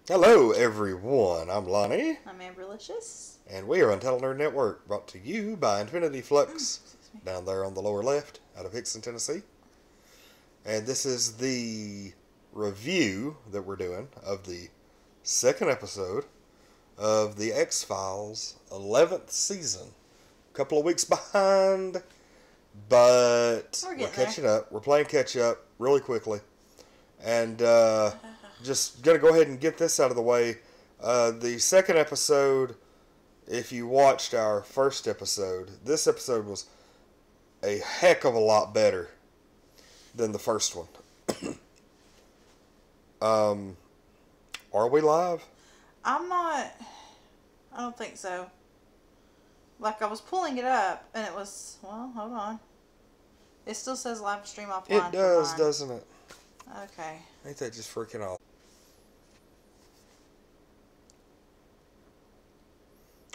Hello, everyone. I'm Lonnie, I'm Amberlicious. and we are Untitled Nerd Network, brought to you by Infinity Flux, Excuse me. down there on the lower left, out of Hickson, Tennessee. And this is the review that we're doing of the second episode of the X-Files 11th season. A couple of weeks behind, but we're catching up. We're playing catch up really quickly. And just going to go ahead and get this out of the way. The second episode, if you watched our first episode, this episode was a heck of a lot better than the first one. Are we live? I'm not. I don't think so. Like, I was pulling it up, and it was. Well, hold on. It still says live stream offline. It does, doesn't it? Okay. Ain't that just freaking awesome?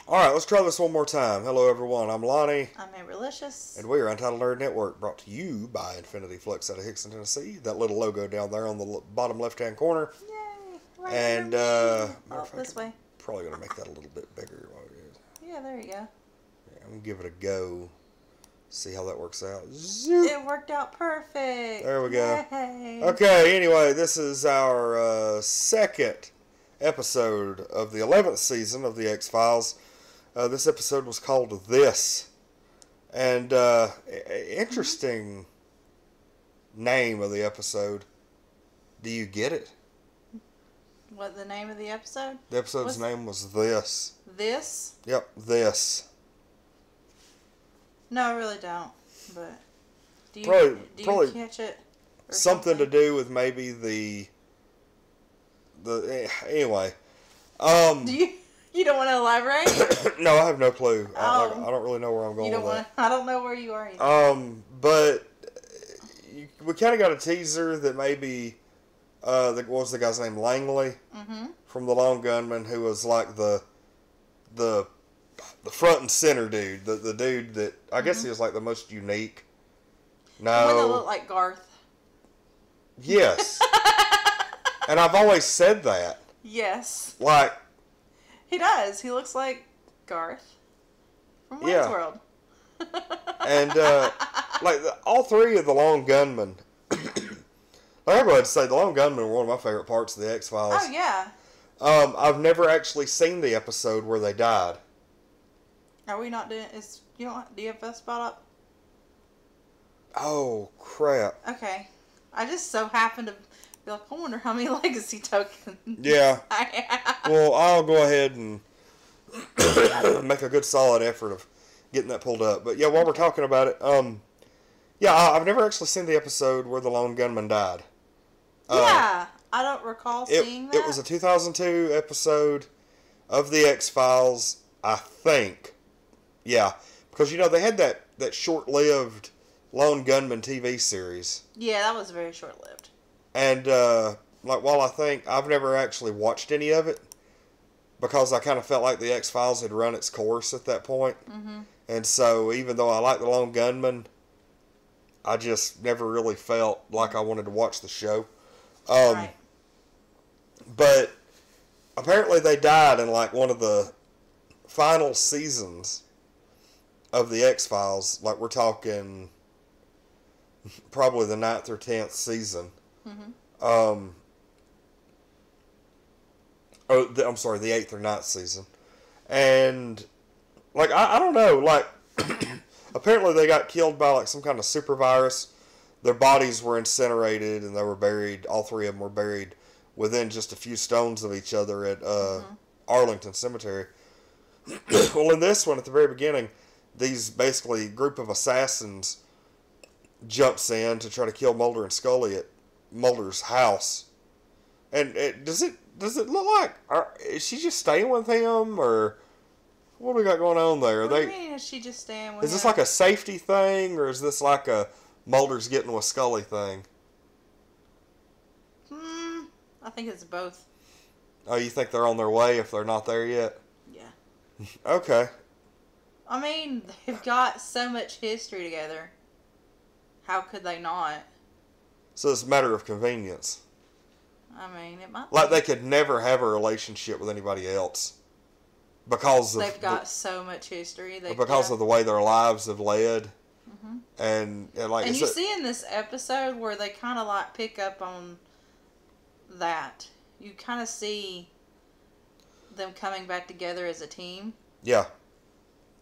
Alright, let's try this one more time. Hello, everyone. I'm Lonnie. I'm Amberlicious. And we are Untitled Nerd Network, brought to you by Infinity Flux out of Hickson, Tennessee. That little logo down there on the bottom left-hand corner. Yay! Right And, this way. Probably going to make that a little bit bigger. Yeah, there you go. Yeah, I'm going to give it a go. See how that works out. Zoop. It worked out perfect. There we go. Yay. Okay, anyway, this is our second episode of the 11th season of the X-Files. This episode was called This. And interesting name of the episode. Do you get it? What, the name of the episode? The episode's name was This. This? Yep, This. No, I really don't. But do you, Probably you catch it? Or something to do with maybe anyway. Do you don't want to elaborate? No, I have no clue. I Oh. don't really know where I'm going with that. I don't know where you are either. But we kind of got a teaser that maybe what was the guy's name, Langley, from the Lone Gunman, who was like the front and center dude, the dude that I guess he was like the most unique. No, The one that looked like Garth. Yes, and I've always said that. Yes, Like, he does. He looks like Garth from Wayne's World. And like all three of the Lone Gunmen. I go ahead and say the Lone Gunmen were one of my favorite parts of the X-Files. Oh yeah. I've never actually seen the episode where they died. Are we not doing? Do you have a spot up? Oh crap! Okay. I just so happened to be like, I wonder how many legacy tokens. Yeah. I have. Well, I'll go ahead and make a good solid effort of getting that pulled up. But yeah, while we're talking about it, yeah, I've never actually seen the episode where the Lone Gunman died. Yeah, I don't recall seeing that. It was a 2002 episode of the X-Files, I think. Yeah, because they had that short-lived Lone Gunman TV series. Yeah, that was very short-lived. And while I think I've never actually watched any of it, because I kind of felt like the X-Files had run its course at that point. Mm-hmm. And so even though I like the Lone Gunman, I just never really felt like I wanted to watch the show. Right. But apparently they died in like one of the final seasons of the X-Files. Like, we're talking probably the 9th or 10th season. Mm-hmm. I'm sorry, the 8th or 9th season. And like, I don't know, like apparently they got killed by like some kind of super virus. Their bodies were incinerated and they were buried, all three of them were buried within just a few stones of each other at Arlington Cemetery. Well, in this one, at the very beginning, these basically group of assassins jumps in to try to kill Mulder and Scully at Mulder's house. And does it look like, is she just staying with him, or what do we got going on there? What do you mean, is she just staying with him? Is this like a safety thing, or is this like a Mulder's getting with Scully thing? I think it's both. Oh, you think they're on their way if they're not there yet? Yeah. Okay. I mean, they've got so much history together. How could they not? So it's a matter of convenience. I mean, it might. Like they could never have a relationship with anybody else because they've got so much history. Because of the way their lives have led. Mm-hmm. And like and you see in this episode where they kind of like pick up on that. You kind of see them coming back together as a team. Yeah.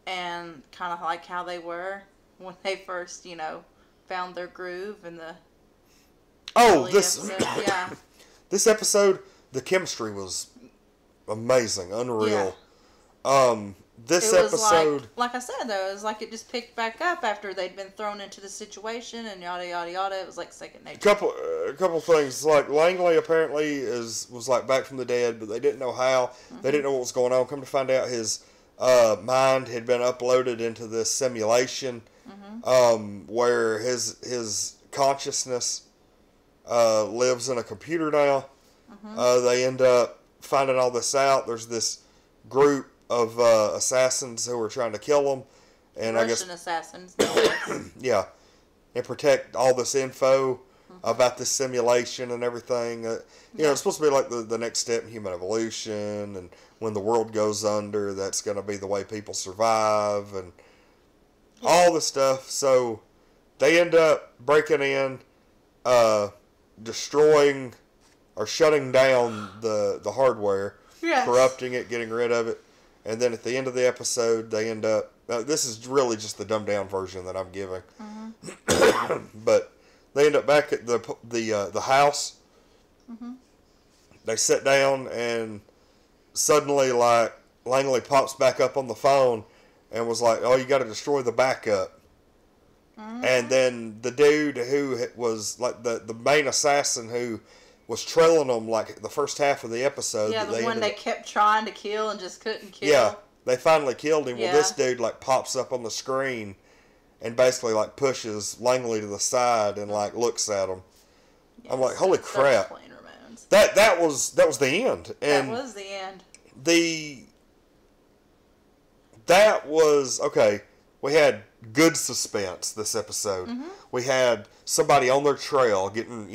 And kind of like how they were when they first, found their groove in the this episode. Yeah. This episode, the chemistry was amazing, unreal. Yeah. This it was episode, like I said though, it was like it just picked back up after they'd been thrown into the situation and yada yada yada. It was like second nature. A couple things, like Langley apparently was like back from the dead, but they didn't know how. Mm-hmm. They didn't know what was going on. Come to find out, his mind had been uploaded into this simulation, where his consciousness lives in a computer now. Mm-hmm. They end up finding all this out. There's this group of assassins who were trying to kill him, and Russian assassins. Yeah, and protect all this info about this simulation and everything. It's supposed to be like the next step in human evolution, and when the world goes under, that's going to be the way people survive, and all this stuff. So they end up breaking in, destroying or shutting down the hardware, corrupting it, getting rid of it. And then at the end of the episode, they end up... this is really just the dumbed-down version that I'm giving. Mm-hmm. But they end up back at the house. Mm-hmm. They sit down, and suddenly, like, Langley pops back up on the phone and was like, oh, you got to destroy the backup. Mm-hmm. And then the dude who was, like, the main assassin who was trailing them like the first half of the episode. Yeah, the one they kept trying to kill and just couldn't kill. Yeah, they finally killed him. Yeah. Well, this dude like pops up on the screen and basically like pushes Langley to the side and like looks at him. Yes, I'm like, holy crap! That was the end. And that was the end. That was okay. We had good suspense this episode. Mm-hmm. We had somebody on their trail getting,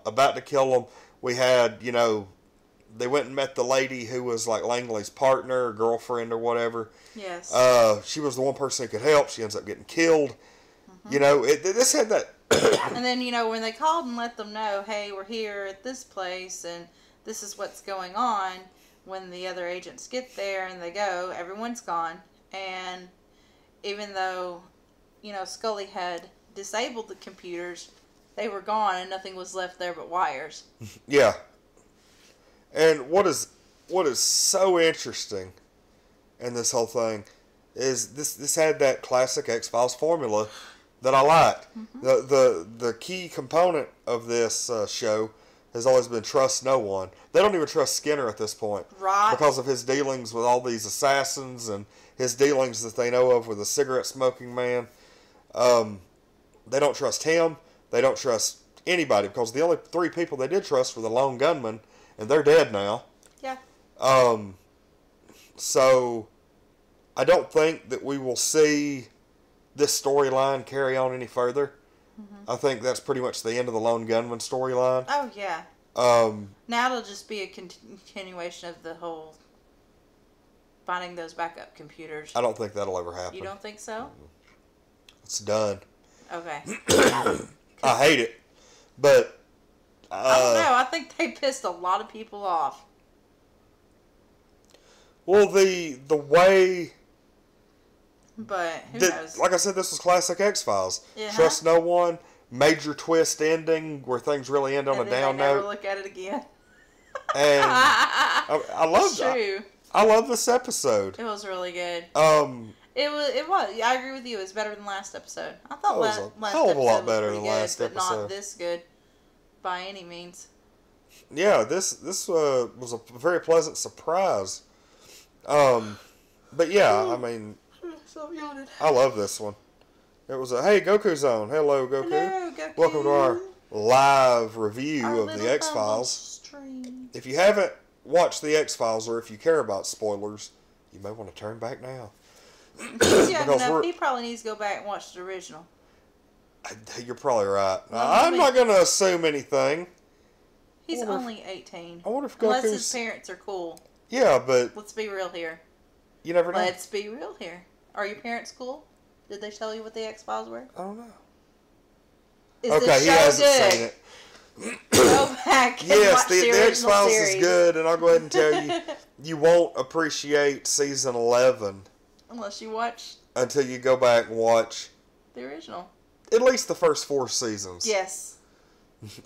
about to kill them. We had, they went and met the lady who was like Langley's partner, or girlfriend, or whatever. Yes. She was the one person who could help. She ends up getting killed. Mm-hmm. This had that. And then, when they called and let them know, hey, we're here at this place and this is what's going on, when the other agents get there and they go, everyone's gone. And even though, Scully had disabled the computers, they were gone and nothing was left there but wires. Yeah. And what is so interesting in this whole thing is this had that classic X-Files formula that I liked. Mm-hmm. The key component of this show has always been trust no one. They don't even trust Skinner at this point. Right. Because of his dealings with all these assassins and his dealings that they know of with the cigarette smoking man. They don't trust him. They don't trust anybody because the only three people they did trust were the lone gunmen, and they're dead now. Yeah. So I don't think that we will see this storyline carry on any further. Mm-hmm. I think that's pretty much the end of the lone gunman storyline. Oh, yeah. Now it'll just be a continuation of the whole finding those backup computers. I don't think that'll ever happen. You don't think so? It's done. Okay. I hate it. But I don't know. I think they pissed a lot of people off. Well, the way... But who knows? Like I said, this was classic X-Files. Trust no one. Major twist ending where things really end on a down note. Never look at it again. And I love that. I love this episode. It was really good. It was. I agree with you. It was better than last episode. I thought last hell of a lot episode better was than good, last but episode. not this good by any means. Yeah, this was a very pleasant surprise. But yeah, I mean, I love this one. It was hey, Goku Zone. Hello, Goku. Hello, Goku. Welcome to our live review of the X-Files. If you haven't watched the X-Files, or if you care about spoilers, you may want to turn back now. He probably needs to go back and watch the original. You're probably right. I'm not going to assume anything. He's only 18. I wonder if Unless Goku's... his parents are cool. Yeah, but... Let's be real here. You never know. Let's be real here. Are your parents cool? Did they tell you what the X-Files were? I don't know. Is okay, he hasn't seen it. Go back and yes, watch the X-Files is good, and I'll go ahead and tell you, you won't appreciate season 11 unless you watch until you go back and watch the original. At least the first 4 seasons. Yes.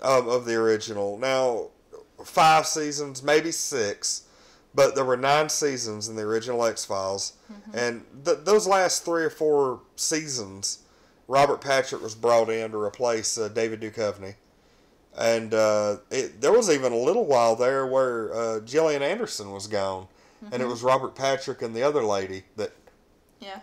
Of the original. Now, 5 seasons, maybe 6, but there were 9 seasons in the original X-Files, and those last 3 or 4 seasons, Robert Patrick was brought in to replace David Duchovny. And there was even a little while there where Gillian Anderson was gone. And it was Robert Patrick and the other lady that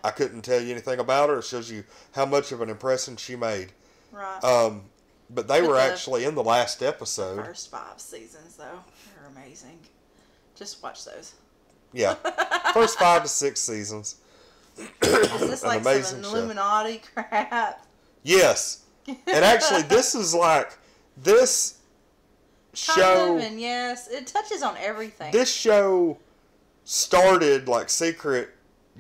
I couldn't tell you anything about her. It shows you how much of an impression she made. Right. But they were actually in the last episode. The first 5 seasons, though, they're amazing. Just watch those. Yeah. First 5 to 6 seasons. Is this like some Illuminati crap? Yes. And actually, this is like... This show... and yes, it touches on everything. This show started like secret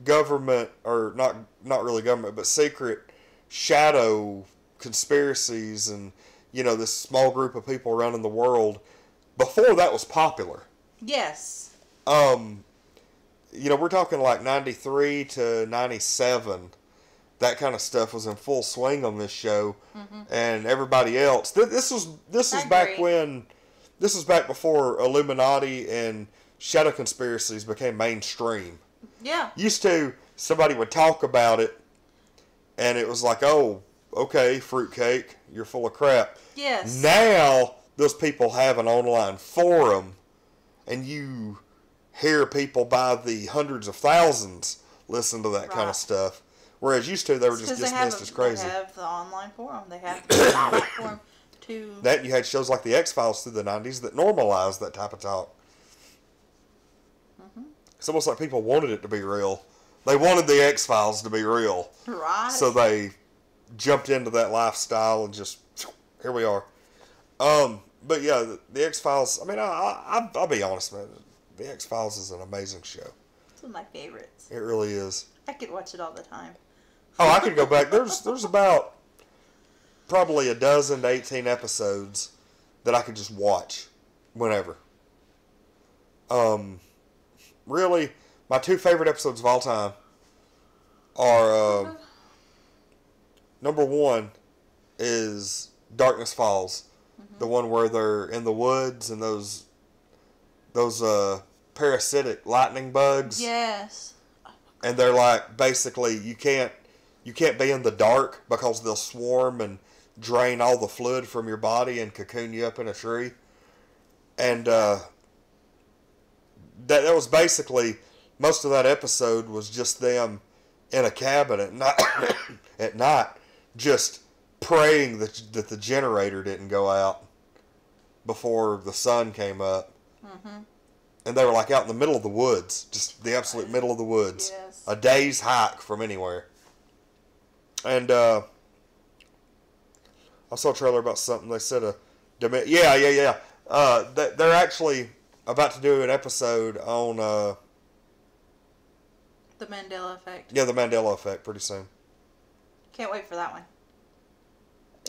government, or not really government, but secret shadow conspiracies and, this small group of people running the world before that was popular. Yes. We're talking like 93 to 97. That kind of stuff was in full swing on this show, and everybody else. This was back when, this was back before Illuminati and shadow conspiracies became mainstream. Yeah. Used to, somebody would talk about it, and it was like, oh, okay, fruitcake, you're full of crap. Yes. Now those people have an online forum, and you hear people by the hundreds of thousands listen to that kind of stuff. Whereas used to, they were just dismissed as crazy. They have the online forum. They have the platform to... That, you had shows like the X-Files through the 90s that normalized that type of talk. It's almost like people wanted it to be real. They wanted the X-Files to be real. Right. So they jumped into that lifestyle and just, here we are. But yeah, the X-Files, I mean, I'll be honest, man. The X-Files is an amazing show. It's one of my favorites. It really is. I could watch it all the time. Oh, I could go back. There's about probably 12 to 18 episodes that I could just watch whenever. Really, my 2 favorite episodes of all time are number 1 is Darkness Falls, the one where they're in the woods and those parasitic lightning bugs. Yes. And they're like, basically, you can't be in the dark because they'll swarm and drain all the fluid from your body and cocoon you up in a tree. And that was basically, most of that episode was just them in a cabin at night, just praying that the generator didn't go out before the sun came up. And they were like out in the middle of the woods, just the absolute middle of the woods. Yes. A day's hike from anywhere. And I saw a trailer about something. They said they're actually about to do an episode on The Mandela Effect. the Mandela Effect pretty soon. Can't wait for that one.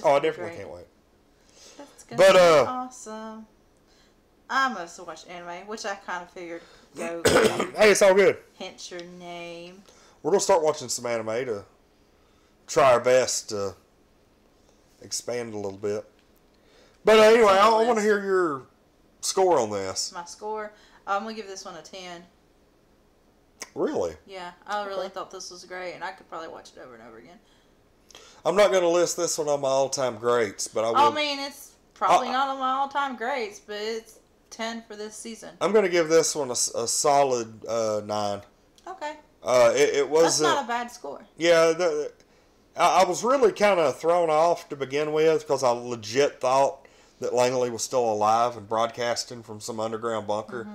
I definitely can't wait. That's gonna be awesome. I must have watched anime, which I kind of figured. Go. Hey, it's all good. Hence your name. We're gonna start watching some anime to try our best to expand a little bit. But anyway, I want to hear your score on this. My score? I'm gonna give this one a 10. Really? Yeah, I really thought this was great, and I could probably watch it over and over again. I'm not going to list this one on my all-time greats, but I will. I mean, it's probably not on my all-time greats, but it's 10 for this season. I'm going to give this one a solid 9. Okay. It was. That's not a bad score. Yeah, I was really kind of thrown off to begin with because I legit thought that Langley was still alive and broadcasting from some underground bunker.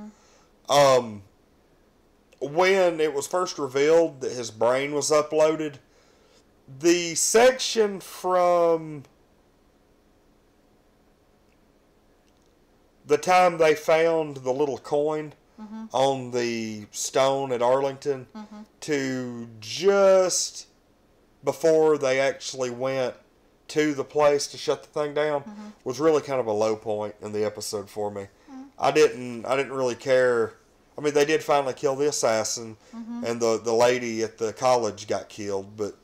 When it was first revealed that his brain was uploaded, the section from the time they found the little coin Mm-hmm. on the stone at Arlington Mm-hmm. to just before they actually went to the place to shut the thing down Mm-hmm. was really kind of a low point in the episode for me. Mm-hmm. I didn't really care. I mean, they did finally kill the assassin, Mm-hmm. and the lady at the college got killed, but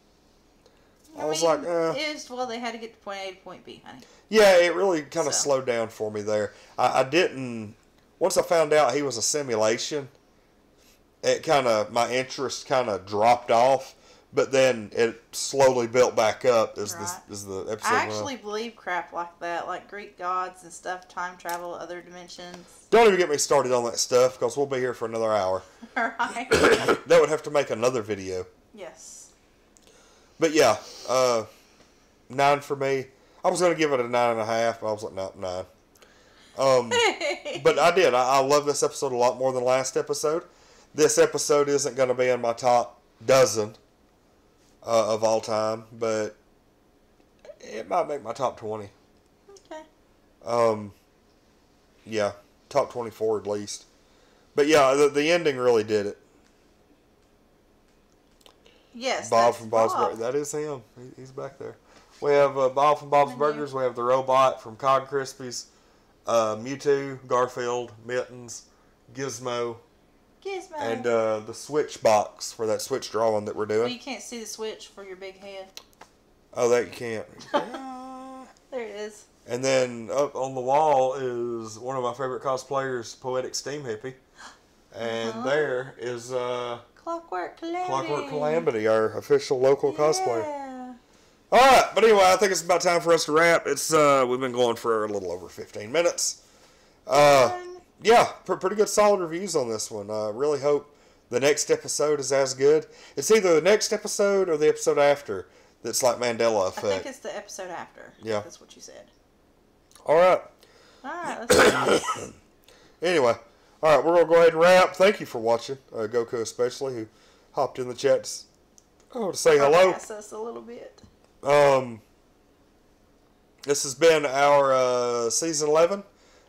I was like, they had to get to point A to point B, honey. yeah, it really kind of So. slowed down for me there. I didn't. Once I found out he was a simulation, my interest kind of dropped off. But then it slowly built back up as Right. the episode I went on. actually believe crap like that, like Greek gods and stuff, time travel, other dimensions. Don't even get me started on that stuff, because we'll be here for another hour. Right? That would have to make another video. Yes. But yeah, 9 for me. I was going to give it a 9.5, but I was like, no, 9. But I did. I love this episode a lot more than last episode. This episode isn't going to be in my top dozen of all time, but it might make my top 20. Okay. Yeah, top 24 at least. But yeah, the ending really did it. Yes. Bob that's from Bob's Bob. Burgers. That is him. He's back there. We have Bob from Bob's Burgers. We have the robot from Cod Krispies. Mewtwo, Garfield, Mittens, Gizmo, Gizmo. and the Switch box for that Switch drawing that we're Well, doing. you can't see the switch for your big head. Oh, that you can't. There it is. And then up on the wall is one of my favorite cosplayers, Poetic Steam Hippie. And there is Clockwork Calamity. Clockwork Calamity, our official local cosplayer. Yeah. All right, but anyway, I think it's about time for us to wrap. It's we've been going for a little over 15 minutes. Yeah, pretty good solid reviews on this one. I really hope the next episode is as good. It's either the next episode or the episode after that's like Mandela effect. I think it's the episode after. Yeah. That's what you said. All right. Alright, let's go. Anyway, all right, we're going to go ahead and wrap. Thank you for watching, Goku especially, who hopped in the chat to say hello. Harass us a little bit. This has been our Season 11,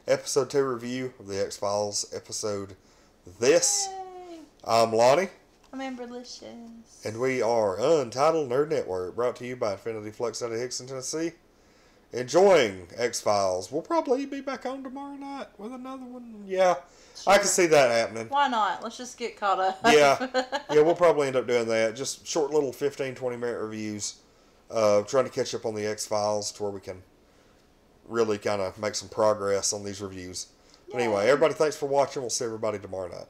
Episode 2 review of the X-Files episode This. Yay. I'm Lonnie. I'm Amberlicious. And we are Untitled Nerd Network, brought to you by Infinity Flux out of Hickson, Tennessee. Enjoying X-Files. We'll probably be back on tomorrow night with another one. Yeah, Sure. I can see that happening. Why not? Let's just get caught up. Yeah, we'll probably end up doing that. Just short little 15, 20-minute reviews. Trying to catch up on the X-Files to where we can really kind of make some progress on these reviews. But anyway, everybody, thanks for watching. We'll see everybody tomorrow night.